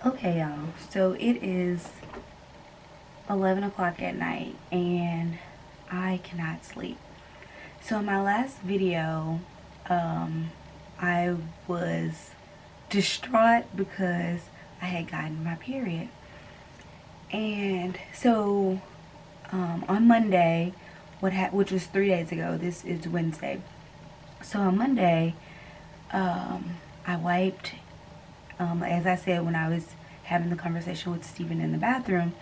Okay, y'all. So it is 11 o'clock at night and I cannot sleep. So in my last video, I was distraught because I had gotten my period. And so on Monday, which was 3 days ago, this is Wednesday. So on Monday, I wiped, as I said when I was having the conversation with Steven in the bathroom,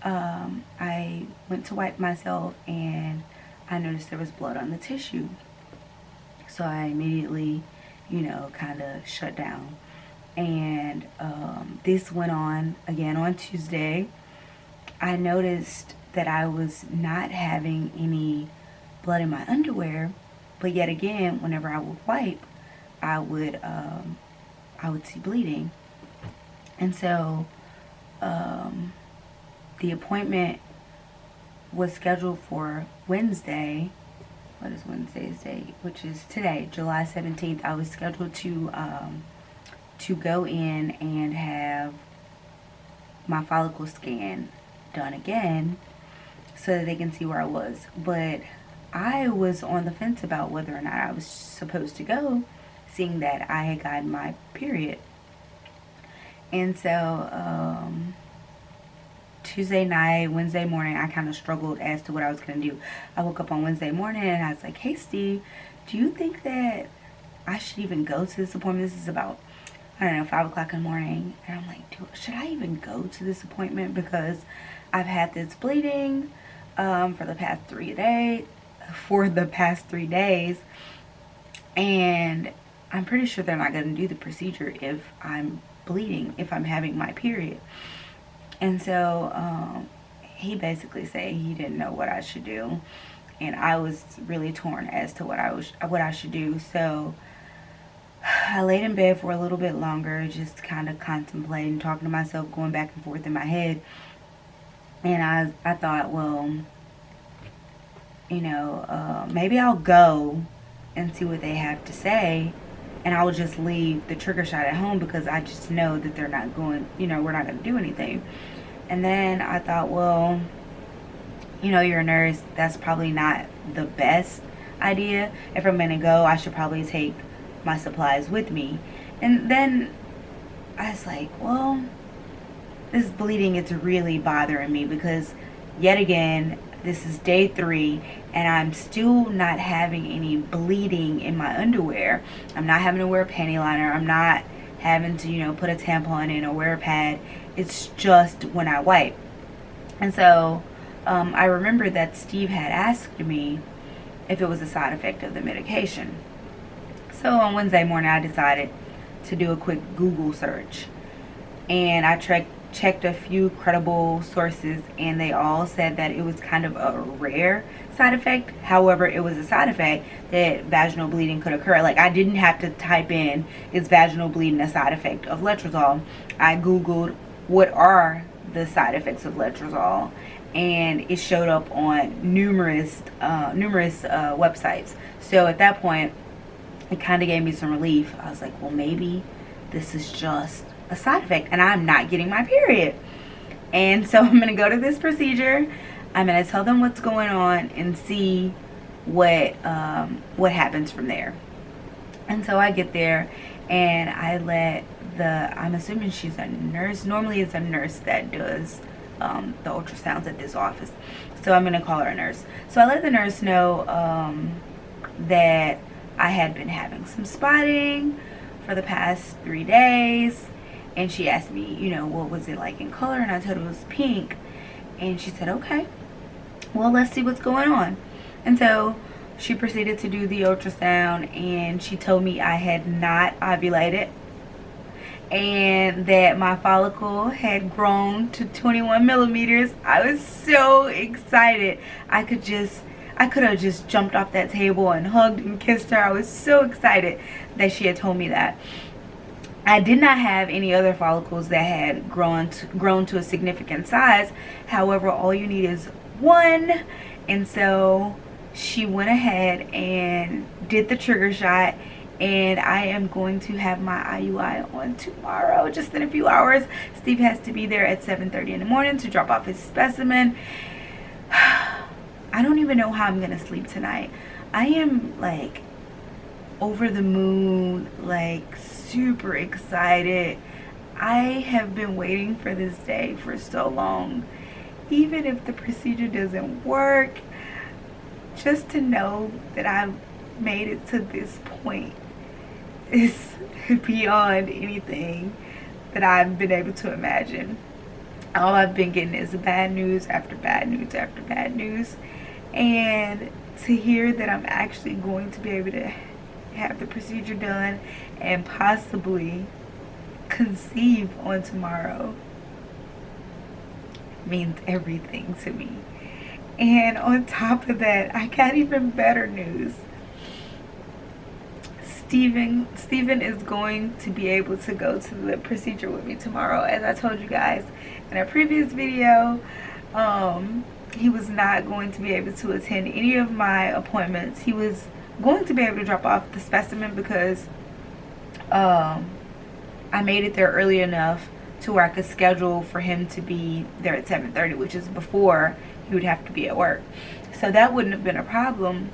I went to wipe myself and I noticed there was blood on the tissue. So I immediately, kind of shut down. And this went on again on Tuesday. I noticed that I was not having any blood in my underwear, but yet again, whenever I would wipe, I would see bleeding. And so the appointment was scheduled for Wednesday. What is Wednesday's date? Which is today, July 17th. I was scheduled to go in and have my follicle scan done again so that they can see where I was. But I was on the fence about whether or not I was supposed to go, seeing that I had gotten my period. And so Tuesday night, Wednesday morning, I kind of struggled as to what I was going to do. I woke up on Wednesday morning and I was like, hey Steve, do you think that I should even go to this appointment? This is about, I don't know, 5 o'clock in the morning. And I'm like, should I even go to this appointment? Because I've had this bleeding for the past 3 days. And I'm pretty sure they're not going to do the procedure if I'm bleeding, if I'm having my period. And so he basically said he didn't know what I should do. And I was really torn as to what I should do. So I laid in bed for a little bit longer, just kind of contemplating, talking to myself, going back and forth in my head. And I thought, well, maybe I'll go and see what they have to say. And I will just leave the trigger shot at home because I just know that they're not going, we're not going to do anything. And then I thought, well, you're a nurse. That's probably not the best idea. If I'm going to go, I should probably take my supplies with me. And then I was like, well, this bleeding is really bothering me because yet again, this is day 3 and I'm still not having any bleeding in my underwear. I'm not having to wear a panty liner. I'm not having to, put a tampon in or wear a pad. It's just when I wipe. And so I remember that Steve had asked me if it was a side effect of the medication. So on Wednesday morning, I decided to do a quick Google search. And I checked a few credible sources, and they all said that it was kind of a rare side effect. However, it was a side effect that vaginal bleeding could occur. Like, I didn't have to type in, is vaginal bleeding a side effect of letrozole? I Googled, what are the side effects of letrozole? And it showed up on numerous websites. So at that point, it kind of gave me some relief. I was like, well, maybe this is just a side effect and I'm not getting my period. And so I'm going to go to this procedure. I'm going to tell them what's going on and see what happens from there. And so I get there and I let I'm assuming she's a nurse. Normally it's a nurse that does the ultrasounds at this office. So I'm going to call her a nurse. So I let the nurse know that I had been having some spotting for the past 3 days. And she asked me, what was it like in color? And I told her it was pink. And she said, okay, well, let's see what's going on. And so she proceeded to do the ultrasound. And she told me I had not ovulated. And that my follicle had grown to 21 millimeters. I was so excited. I could have just jumped off that table and hugged and kissed her. I was so excited that she had told me that. I did not have any other follicles that had grown to a significant size. However, all you need is one. And so she went ahead and did the trigger shot and I am going to have my IUI on tomorrow, just in a few hours. Steve has to be there at 7:30 in the morning to drop off his specimen. I don't even know how I'm gonna sleep tonight. I am like over the moon, like super excited. I have been waiting for this day for so long. Even if the procedure doesn't work, just to know that I've made it to this point is beyond anything that I've been able to imagine. All I've been getting is bad news after bad news after bad news. And to hear that I'm actually going to be able to have the procedure done and possibly conceive on tomorrow means everything to me. And on top of that, I got even better news. Steven is going to be able to go to the procedure with me tomorrow. As I told you guys in a previous video, he was not going to be able to attend any of my appointments. He was going to be able to drop off the specimen because I made it there early enough to where I could schedule for him to be there at 7:30, which is before he would have to be at work. So that wouldn't have been a problem,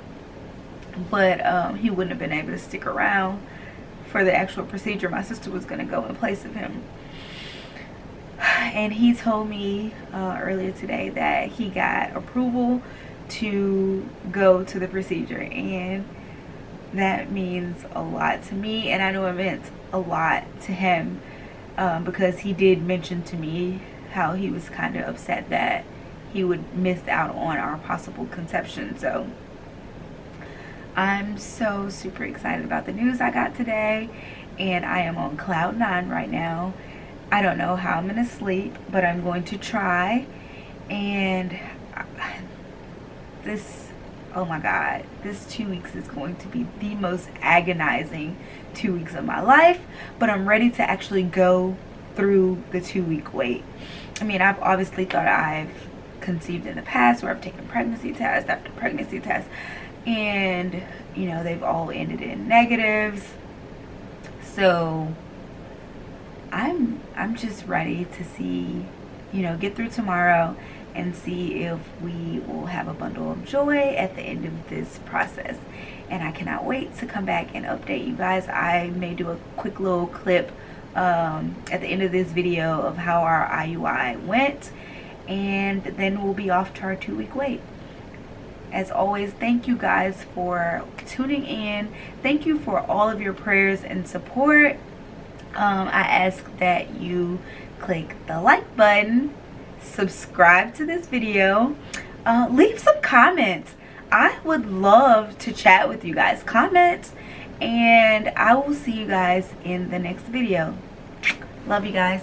but he wouldn't have been able to stick around for the actual procedure. My sister was going to go in place of him. And he told me earlier today that he got approval to go to the procedure, and that means a lot to me, and I know it meant a lot to him, because he did mention to me how he was kind of upset that he would miss out on our possible conception. So I'm so super excited about the news I got today, and I am on cloud 9 right now. I don't know how I'm gonna sleep, but I'm going to try. And this, oh my God, this 2 weeks is going to be the most agonizing 2 weeks of my life, but I'm ready to actually go through the 2-week wait. I mean, I've obviously thought I've conceived in the past, where I've taken pregnancy test after pregnancy test, and you know, they've all ended in negatives. So I'm just ready to see, you know, get through tomorrow and see if we will have a bundle of joy at the end of this process. And I cannot wait to come back and update you guys. I may do a quick little clip at the end of this video of how our IUI went, and then we'll be off to our 2-week wait. As always, thank you guys for tuning in. Thank you for all of your prayers and support. I ask that you click the like button, subscribe to this video, leave some comments. I would love to chat with you guys. Comment, and I will see you guys in the next video. Love you guys.